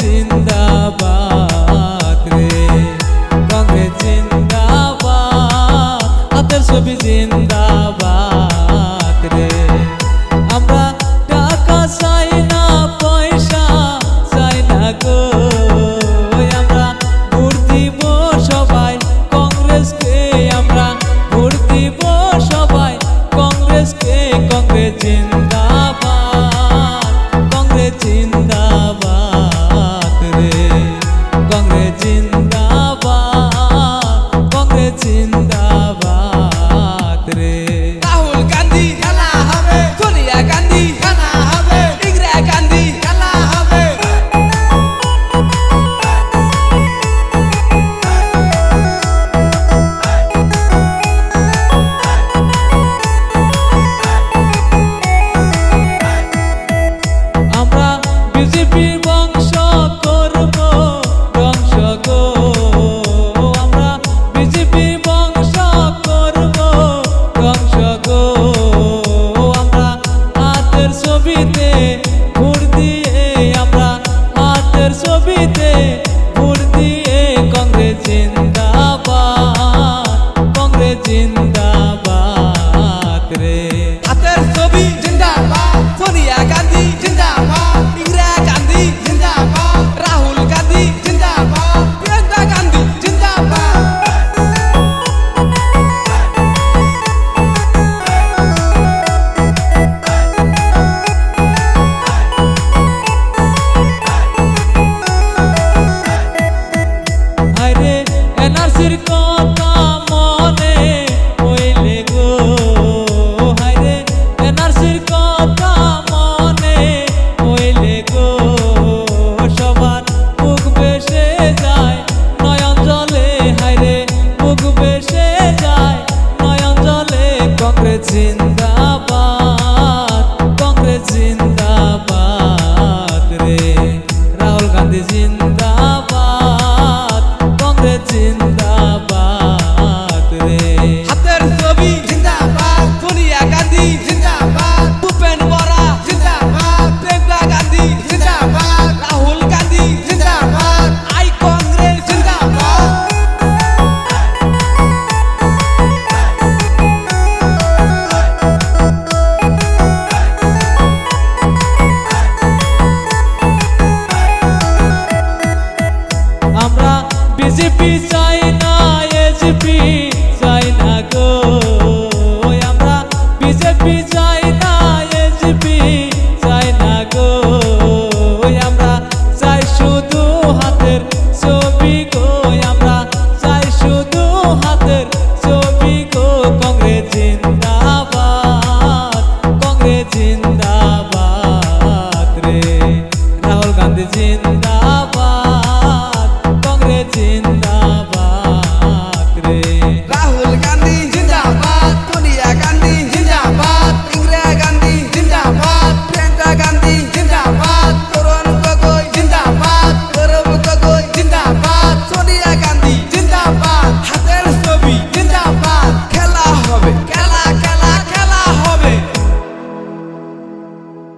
জিন্দাবাদ রে, কংগ্রেস জিন্দাবাদ, হাতের ছবি জিন্দাবাদ রে। আমরা টাকা চাই না, পয়সা চাই না গো, আমরা ভোট দিব সবাই কংগ্রেসকে, আমরা ভোট দিব সবাই কংগ্রেসকে। কংগ্রেস জিন্দাবাদ, কংগ্রেস জিন্দাবাদ রে, কংগ্রেস জিন্দাবাদ, কংগ্রেস জিন্দাবাদ রে। রাহুল গান্ধী খেলা হবে, সোনিয়া গান্ধী খেলা হবে, ইন্দিরা গান্ধী খেলা হবে। আমরা বিজেপির বংশ করব ধ্বংস গো, আমরা বিজেপির বংশ করব ধ্বংস গো। আমরা হাতের ছবিতে ভোট দিয়ে, আমরা হাতের ছবিতে ভোট দিয়ে কংগ্রেস জিন্দাবাদ, কংগ্রেস জিন্দাবাদ রে। হাতের ছবি জিন্দাবাদ, সোনিয়া গান্ধী জিন্দাবাদ, ইন্দিরা গান্ধী জিন্দাবাদ, রাহুল গান্ধী জিন্দাবাদ, প্রিয়াঙ্কা গান্ধী জিন্দাবাদ। হায়রে এনআরসির কথা মনে হইলে গো, হায়রে এনআরসির কথা মনে হইলে গো, সবার মুখ বেসে যায় নয়ন জলে, হায়রে মুখ বেসে যায় নয়ন জলে। কংগ্রেস জিন্দাবাদ, কংগ্রেস জিন্দাবাদ রে, রাহুল গান্ধী জিন্দাবাদ, কংগ্রেস জিন্দাবাদ রে। হাতের ছবি জিন্দাবাদ, সোনিয়া গান্ধী জিন্দাবাদ, ভূপেন বরা জিন্দাবাদ, প্রিয়াঙ্কা গান্ধী জিন্দাবাদ, রাহুল গান্ধী জিন্দাবাদ, আই কংগ্রেস জিন্দাবাদ। আমরা বিজেপি চাই না, এজেপি চাই না গো, আমরা বিজেপি চাই না, এজেপি চাই না গো, আমরা চাই শুধু হাতের ছবি গো, আমরা চাই শুধু হাতের ছবি গো। কংগ্রেস জিন্দাবাদ, কংগ্রেস জিন্দাবাদ রে, রাহুল গান্ধী জিন্দাবাদ,